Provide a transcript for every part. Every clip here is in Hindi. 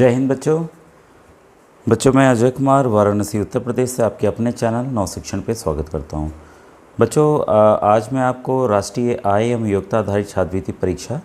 जय हिंद बच्चों मैं अजय कुमार वाराणसी उत्तर प्रदेश से आपके अपने चैनल नव शिक्षण पे स्वागत करता हूं। बच्चों आज मैं आपको राष्ट्रीय आय एवं योग्यता आधारित छात्रवृत्ति परीक्षा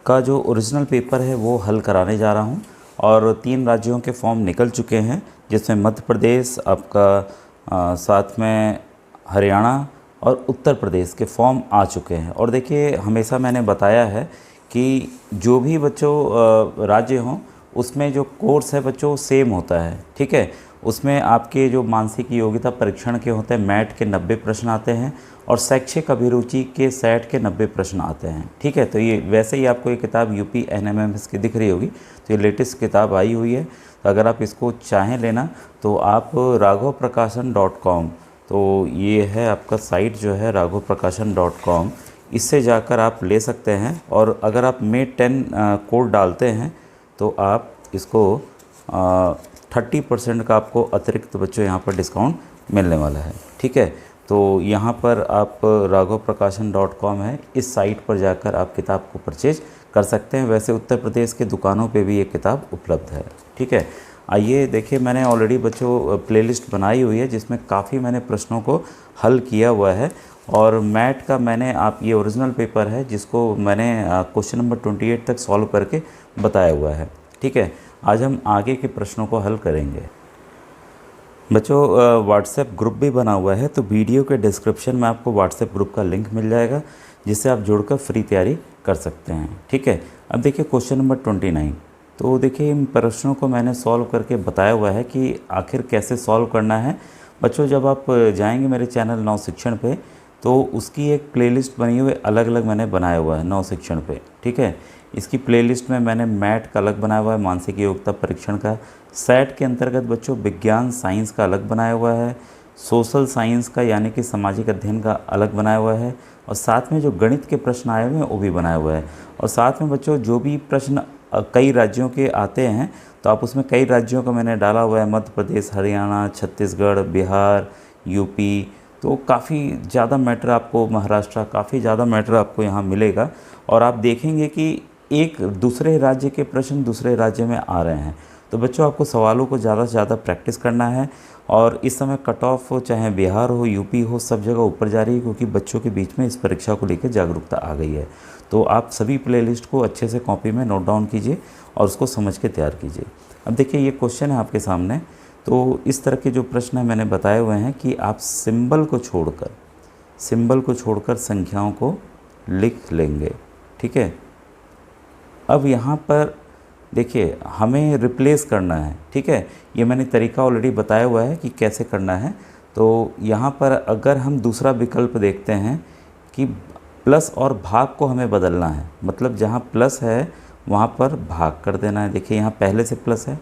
का जो ओरिजिनल पेपर है वो हल कराने जा रहा हूं और 3 राज्यों के फॉर्म निकल चुके हैं, जिसमें मध्य प्रदेश आपका साथ में हरियाणा और उत्तर प्रदेश के फॉर्म आ चुके हैं। और देखिए, हमेशा मैंने बताया है कि जो भी बच्चों राज्य हों उसमें जो कोर्स है बच्चों सेम होता है, ठीक है। उसमें आपके जो मानसिक योग्यता परीक्षण के होते हैं मैट के 90 प्रश्न आते हैं और शैक्षिक अभिरुचि के सेट के 90 प्रश्न आते हैं, ठीक है। तो ये वैसे ही आपको ये किताब यूपी NMMS की दिख रही होगी, तो ये लेटेस्ट किताब आई हुई है। तो अगर आप इसको चाहें लेना तो आप raghavaprakasan.com, तो ये है आपका साइट जो है raghavaprakasan.com, इससे जाकर आप ले सकते हैं। और अगर आप May 10 कोड डालते हैं तो आप इसको 30% का आपको अतिरिक्त बच्चों यहाँ पर डिस्काउंट मिलने वाला है, ठीक है। तो यहाँ पर आप raghavaprakasan.com है, इस साइट पर जाकर आप किताब को परचेज कर सकते हैं। वैसे उत्तर प्रदेश के दुकानों पे भी ये किताब उपलब्ध है, ठीक है। आइए देखिए, मैंने ऑलरेडी बच्चों प्लेलिस्ट बनाई हुई है जिसमें काफ़ी मैंने प्रश्नों को हल किया हुआ है। और मैट का मैंने आप ये ओरिजिनल पेपर है जिसको मैंने क्वेश्चन नंबर 28 तक सॉल्व करके बताया हुआ है, ठीक है। आज हम आगे के प्रश्नों को हल करेंगे। बच्चों व्हाट्सएप ग्रुप भी बना हुआ है, तो वीडियो के डिस्क्रिप्शन में आपको व्हाट्सएप ग्रुप का लिंक मिल जाएगा जिससे आप जुड़कर फ्री तैयारी कर सकते हैं, ठीक है। अब देखिए क्वेश्चन नंबर 29, तो देखिए इन प्रश्नों को मैंने सॉल्व करके बताया हुआ है कि आखिर कैसे सॉल्व करना है। बच्चों जब आप जाएंगे मेरे चैनल नव शिक्षण पे तो उसकी एक प्लेलिस्ट बनी हुई अलग अलग मैंने बनाया हुआ है नव शिक्षण पे, ठीक है। इसकी प्लेलिस्ट में मैंने मैट का अलग बनाया हुआ है, मानसिक योग्यता परीक्षण का, सेट के अंतर्गत बच्चों विज्ञान साइंस का अलग बनाया हुआ है, सोशल साइंस का यानी कि सामाजिक अध्ययन का अलग बनाया हुआ है, और साथ में जो गणित के प्रश्न आए हुए हैं वो भी बनाया हुआ है। और साथ में बच्चों जो भी प्रश्न कई राज्यों के आते हैं तो आप उसमें कई राज्यों का मैंने डाला हुआ है, मध्य प्रदेश, हरियाणा, छत्तीसगढ़, बिहार, यूपी, तो काफ़ी ज़्यादा मैटर आपको, महाराष्ट्र, काफ़ी ज़्यादा मैटर आपको यहाँ मिलेगा। और आप देखेंगे कि एक दूसरे राज्य के प्रश्न दूसरे राज्य में आ रहे हैं। तो बच्चों आपको सवालों को ज़्यादा से ज़्यादा प्रैक्टिस करना है। और इस समय कट ऑफ हो, चाहे बिहार हो, यूपी हो, सब जगह ऊपर जा रही है क्योंकि बच्चों के बीच में इस परीक्षा को लेकर जागरूकता आ गई है। तो आप सभी प्लेलिस्ट को अच्छे से कॉपी में नोट डाउन कीजिए और उसको समझ के तैयार कीजिए। अब देखिए ये क्वेश्चन है आपके सामने, तो इस तरह के जो प्रश्न है मैंने बताए हुए हैं कि आप सिंबल को छोड़कर संख्याओं को लिख लेंगे, ठीक है। अब यहाँ पर देखिए हमें रिप्लेस करना है, ठीक है। ये मैंने तरीका ऑलरेडी बताया हुआ है कि कैसे करना है। तो यहाँ पर अगर हम दूसरा विकल्प देखते हैं कि प्लस और भाग को हमें बदलना है, मतलब जहाँ प्लस है वहाँ पर भाग कर देना है। देखिए यहाँ पहले से प्लस है,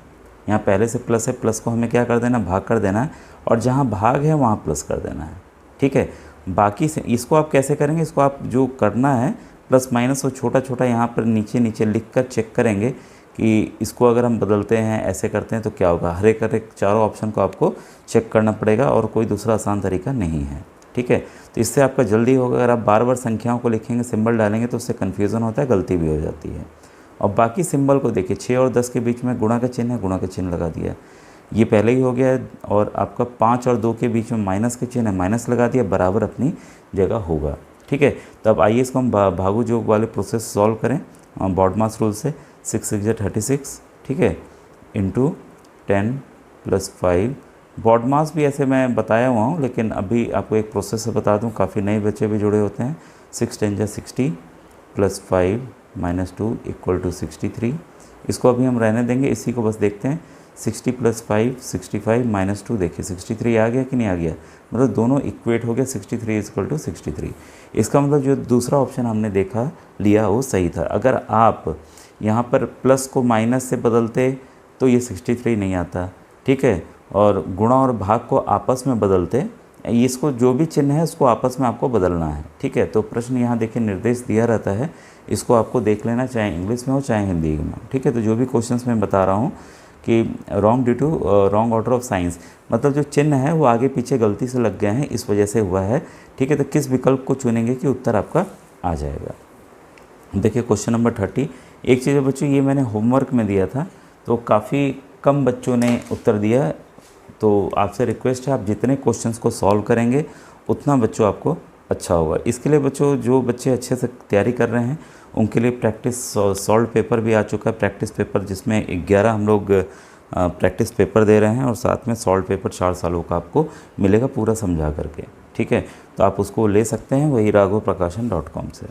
यहाँ पहले से प्लस है, प्लस को हमें क्या कर देना, भाग कर देना है, और जहाँ भाग है वहाँ प्लस कर देना है, ठीक है। बाकी से इसको आप कैसे करेंगे, इसको आप जो करना है प्लस माइनस वो छोटा छोटा यहाँ पर नीचे नीचे लिख कर चेक करेंगे कि इसको अगर हम बदलते हैं, ऐसे करते हैं तो क्या होगा। हर एक चारों ऑप्शन को आपको चेक करना पड़ेगा और कोई दूसरा आसान तरीका नहीं है, ठीक है। तो इससे आपका जल्दी होगा। अगर आप बार बार संख्याओं को लिखेंगे, सिंबल डालेंगे तो उससे कन्फ्यूज़न होता है, गलती भी हो जाती है। और बाकी सिंबल को देखिए, 6 और 10 के बीच में गुणा का चिन्ह है, गुणा का चिन्ह लगा दिया, ये पहले ही हो गया है। और आपका 5 और 2 के बीच में माइनस के चिन्ह है, माइनस लगा दिया, बराबर अपनी जगह होगा, ठीक है। तो अब आइए इसको हम भागु योग वाले प्रोसेस सॉल्व करें बॉडमास रूल से। 6 6 36, ठीक है, इंटू 10 + 5। बॉडमास भी ऐसे मैं बताया हुआ हूँ, लेकिन अभी आपको एक प्रोसेस से बता दूँ, काफ़ी नए बच्चे भी जुड़े होते हैं। 6 10 60 + 5 - 2 = 63। इसको अभी हम रहने देंगे, इसी को बस देखते हैं। 60 + 5 65 - 2, देखिए 63 आ गया कि नहीं आ गया, मतलब दोनों इक्वेट हो गया, 63 = 63। इसका मतलब जो दूसरा ऑप्शन हमने देखा लिया वो सही था। अगर आप यहाँ पर प्लस को माइनस से बदलते तो ये 63 नहीं आता, ठीक है। और गुणा और भाग को आपस में बदलते, इसको जो भी चिन्ह है उसको आपस में आपको बदलना है, ठीक है। तो प्रश्न यहाँ देखिए निर्देश दिया रहता है, इसको आपको देख लेना, चाहे इंग्लिश में हो चाहे हिंदी में, ठीक है। तो जो भी क्वेश्चंस मैं बता रहा हूँ कि wrong due to wrong order of science, मतलब जो चिन्ह है वो आगे पीछे गलती से लग गए हैं, इस वजह से हुआ है, ठीक है। तो किस विकल्प को चुनेंगे कि उत्तर आपका आ जाएगा। देखिए क्वेश्चन नंबर 30। एक चीज़ बच्चों, ये मैंने होमवर्क में दिया था, तो काफ़ी कम बच्चों ने उत्तर दिया। तो आपसे रिक्वेस्ट है, आप जितने क्वेश्चंस को सॉल्व करेंगे उतना बच्चों आपको अच्छा होगा। इसके लिए बच्चों, जो बच्चे अच्छे से तैयारी कर रहे हैं उनके लिए प्रैक्टिस सॉल्व पेपर भी आ चुका है, प्रैक्टिस पेपर, जिसमें 11 हम लोग प्रैक्टिस पेपर दे रहे हैं और साथ में सॉल्व पेपर 4 सालों का आपको मिलेगा पूरा समझा करके, ठीक है। तो आप उसको ले सकते हैं वही raghvprakasan.com से।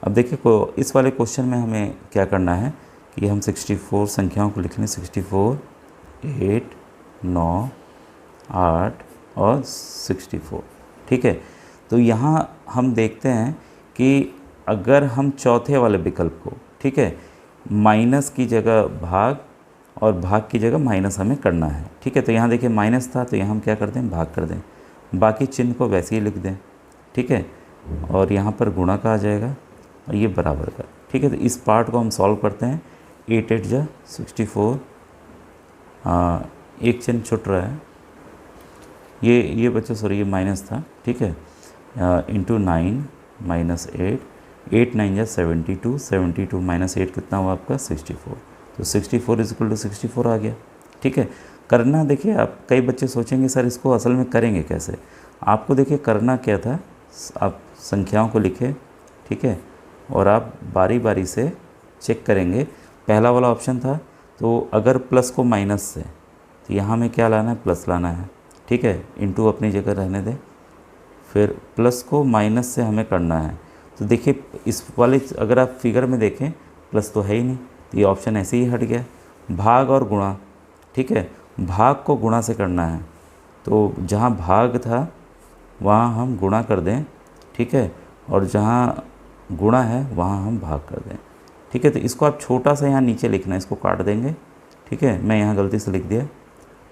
अब देखिए इस वाले क्वेश्चन में हमें क्या करना है कि हम 64 संख्याओं को लिख लें, 64, 8, 9, 8 और 64, ठीक है। तो यहाँ हम देखते हैं कि अगर हम चौथे वाले विकल्प को, ठीक है, माइनस की जगह भाग और भाग की जगह माइनस हमें करना है, ठीक है। तो यहाँ देखिए माइनस था, तो यहाँ हम क्या कर दें, भाग कर दें, बाकी चिन्ह को वैसे ही लिख दें, ठीक है। और यहाँ पर गुणा का आ जाएगा और ये बराबर का, ठीक है। तो इस पार्ट को हम सॉल्व करते हैं। 8 8 जा 64, एक चिन्ह छुट रहा है, ये बच्चों सॉरी ये माइनस था, ठीक है। इंटू 9 माइनस 8, 8 9 जा 72, 72 माइनस 8 कितना हुआ आपका 64। तो 64 इज इक्वल टू 64 आ गया, ठीक है। करना देखिए, आप कई बच्चे सोचेंगे सर इसको असल में करेंगे कैसे। आपको देखिए करना क्या था, आप संख्याओं को लिखे, ठीक है, और आप बारी बारी से चेक करेंगे। पहला वाला ऑप्शन था, तो अगर प्लस को माइनस से, तो यहाँ में क्या लाना है, प्लस लाना है, ठीक है। इंटू अपनी जगह रहने दें, फिर प्लस को माइनस से हमें करना है। तो देखिए इस वाले अगर आप फिगर में देखें प्लस तो है ही नहीं, तो ये ऑप्शन ऐसे ही हट गया। भाग और गुणा, ठीक है, भाग को गुणा से करना है, तो जहाँ भाग था वहाँ हम गुणा कर दें, ठीक है, और जहाँ गुणा है वहाँ हम भाग कर दें, ठीक है। तो इसको आप छोटा सा यहाँ नीचे लिखना है, इसको काट देंगे, ठीक है। मैं यहाँ गलती से लिख दिया,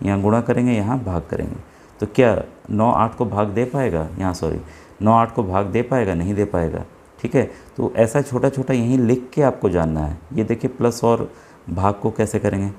यहाँ गुणा करेंगे, यहाँ भाग करेंगे। तो क्या 9 8 को भाग दे पाएगा, यहाँ सॉरी 9 8 को भाग दे पाएगा, नहीं दे पाएगा, ठीक है। तो ऐसा छोटा छोटा यहीं लिख के आपको जानना है। ये देखिए प्लस और भाग को कैसे करेंगे,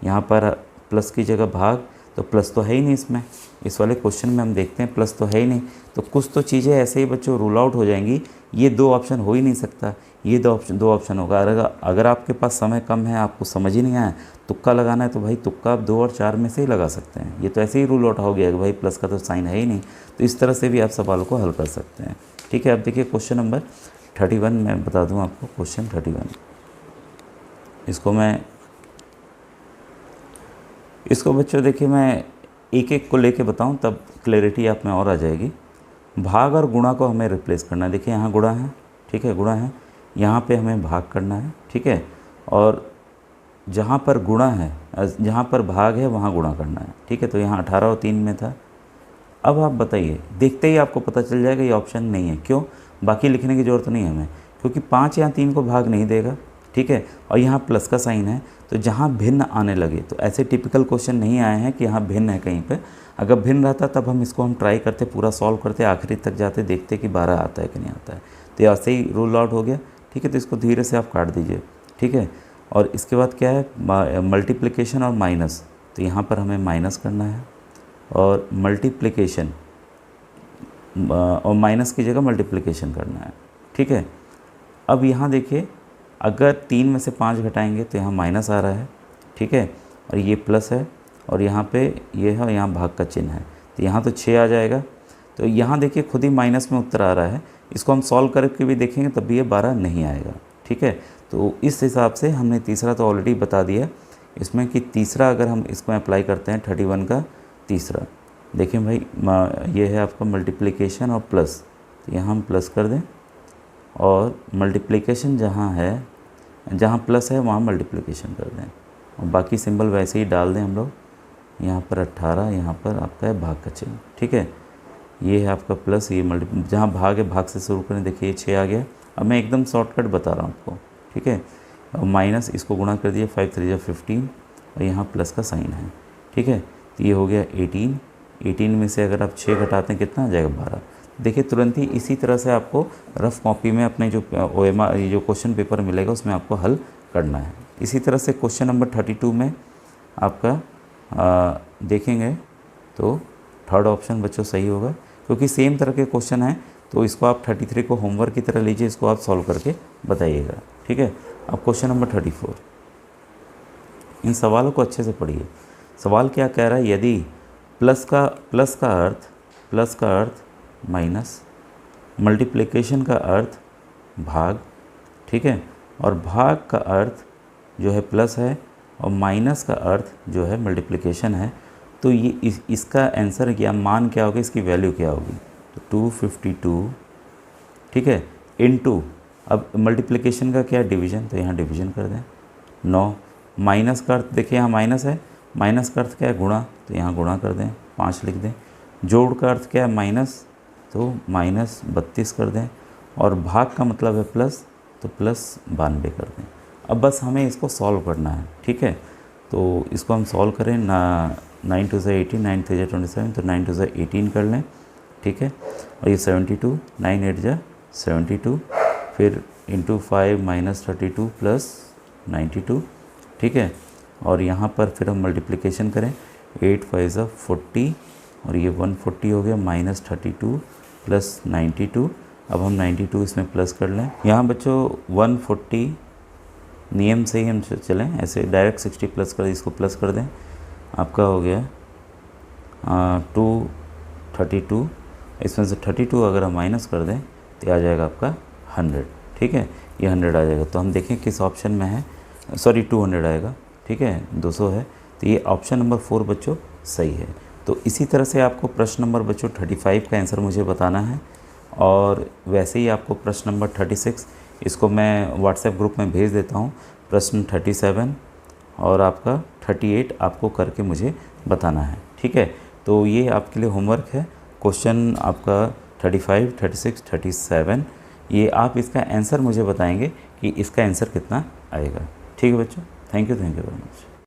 यहाँ पर प्लस की जगह भाग, तो प्लस तो है ही नहीं इसमें, इस वाले क्वेश्चन में हम देखते हैं प्लस तो है ही नहीं। तो कुछ तो चीज़ें ऐसे ही बच्चों रूल आउट हो जाएंगी। ये 2 ऑप्शन हो ही नहीं सकता, ये दो ऑप्शन होगा। अगर आपके पास समय कम है, आपको समझ ही नहीं आया, तुक्का लगाना है, तो भाई तुक्का आप 2 और 4 में से ही लगा सकते हैं। ये तो ऐसे ही रूल आउट हो गया कि भाई प्लस का तो साइन है ही नहीं। तो इस तरह से भी आप सवालों को हल कर सकते हैं, ठीक है। अब देखिए क्वेश्चन नंबर 31 मैं बता दूं आपको, क्वेश्चन 31, इसको बच्चों देखिए मैं एक एक को लेके बताऊं, तब क्लैरिटी आप में और आ जाएगी। भाग और गुणा को हमें रिप्लेस करना है। देखिए यहाँ गुणा है, ठीक है, गुणा है, यहाँ पे हमें भाग करना है, ठीक है। और जहाँ पर गुणा है, जहाँ पर भाग है वहाँ गुणा करना है, ठीक है। तो यहाँ 18 और 3 में था। अब आप बताइए, देखते ही आपको पता चल जाएगा ये ऑप्शन नहीं है। क्यों? बाकी लिखने की ज़रूरत नहीं है हमें, क्योंकि 5 या 3 को भाग नहीं देगा, ठीक है। और यहाँ प्लस का साइन है, तो जहाँ भिन्न आने लगे, तो ऐसे टिपिकल क्वेश्चन नहीं आए हैं कि यहाँ भिन्न है कहीं पे। अगर भिन्न रहता तब हम इसको ट्राई करते, पूरा सॉल्व करते, आखिरी तक जाते, देखते कि 12 आता है कि नहीं आता है। तो ऐसे ही रूल आउट हो गया, ठीक है। तो इसको धीरे से आप काट दीजिए, ठीक है। और इसके बाद क्या है, मल्टीप्लिकेशन और माइनस, तो यहाँ पर हमें माइनस करना है, और मल्टीप्लिकेशन और माइनस की जगह मल्टीप्लिकेशन करना है, ठीक है। अब यहाँ देखिए, अगर 3 में से 5 घटाएंगे तो यहाँ माइनस आ रहा है, ठीक है, और ये प्लस है, और यहाँ पे ये है, और यहाँ भाग का चिन्ह है, तो यहाँ तो 6 आ जाएगा। तो यहाँ देखिए खुद ही माइनस में उत्तर आ रहा है। इसको हम सॉल्व करके भी देखेंगे तब भी ये 12 नहीं आएगा, ठीक है। तो इस हिसाब से हमने तीसरा तो ऑलरेडी बता दिया इसमें कि तीसरा अगर हम इसको अप्लाई करते हैं 31 का तीसरा, देखिए भाई ये है आपका मल्टीप्लिकेशन और प्लस, तो यहाँ हम प्लस कर दें, और मल्टीप्लिकेशन जहाँ है, जहाँ प्लस है वहाँ मल्टीप्लिकेशन कर दें, और बाकी सिंबल वैसे ही डाल दें हम लोग। यहाँ पर 18, यहाँ पर आपका है भाग का चिन्ह, ठीक है। ये है आपका प्लस, ये जहाँ भाग है भाग से शुरू करें, देखिए 6 आ गया। अब मैं एकदम शॉर्टकट बता रहा हूँ आपको, ठीक है। और माइनस इसको गुणा कर दिया, 5 3 15, और यहाँ प्लस का साइन है, ठीक है। तो ये हो गया 18, 18 में से अगर आप 6 घटाते हैं कितना आ जाएगा 12। देखिए तुरंत ही इसी तरह से आपको रफ़ कॉपी में अपने जो OMR जो क्वेश्चन पेपर मिलेगा उसमें आपको हल करना है। इसी तरह से क्वेश्चन नंबर 32 में आपका देखेंगे तो थर्ड ऑप्शन बच्चों सही होगा, क्योंकि सेम तरह के क्वेश्चन हैं। तो इसको आप 33 को होमवर्क की तरह लीजिए, इसको आप सॉल्व करके बताइएगा, ठीक है। अब क्वेश्चन नंबर 34, इन सवालों को अच्छे से पढ़िए। सवाल क्या कह रहा है, यदि प्लस का अर्थ माइनस, मल्टीप्लिकेशन का अर्थ भाग, ठीक है, और भाग का अर्थ जो है प्लस है और माइनस का अर्थ जो है मल्टीप्लिकेशन है, तो ये इसका आंसर क्या, मान क्या होगा, इसकी वैल्यू क्या होगी, तो 252, ठीक है, इनटू, अब मल्टीप्लिकेशन का क्या है, डिवीज़न, तो यहाँ डिवीज़न कर दें 9, माइनस का अर्थ देखिए यहाँ माइनस है, माइनस का अर्थ क्या है, गुणा, तो यहाँ गुणा कर दें 5 लिख दें, जोड़ का अर्थ क्या है, माइनस, तो माइनस 32 कर दें, और भाग का मतलब है प्लस, तो प्लस 92 कर दें। अब बस हमें इसको सॉल्व करना है, ठीक है, तो इसको हम सॉल्व करें ना, 9 2 ज़ा 18, 9 3 ज़ा 27, तो 9 2 ज़ा 18 कर लें, ठीक है, और ये 72, 9 8 ज़ा 72, फिर इंटू 5 माइनस 32 प्लस 92, ठीक है, और यहाँ पर फिर हम मल्टीप्लिकेशन करें, 8 5 ज़ा 40, और ये 140 हो गया, माइनस 32 प्लस 92, अब हम 92 इसमें प्लस कर लें, यहाँ बच्चों 140 नियम से ही हम चलें, ऐसे डायरेक्ट 60 प्लस कर, इसको प्लस कर दें, आपका हो गया 232, इसमें से 32 अगर हम माइनस कर दें तो आ जाएगा आपका 100, ठीक है, ये 100 आ जाएगा, तो हम देखें किस ऑप्शन में है, सॉरी 200 आएगा, ठीक है, 200 है, तो ये ऑप्शन नंबर 4 बच्चों सही है। तो इसी तरह से आपको प्रश्न नंबर बच्चों 35 का आंसर मुझे बताना है, और वैसे ही आपको प्रश्न नंबर 36, इसको मैं व्हाट्सएप ग्रुप में भेज देता हूँ, प्रश्न 37 और आपका 38 आपको करके मुझे बताना है, ठीक है। तो ये आपके लिए होमवर्क है, क्वेश्चन आपका 35, 36, 37, ये आप इसका आंसर मुझे बताएंगे कि इसका आंसर कितना आएगा, ठीक है बच्चों। Thank you very much.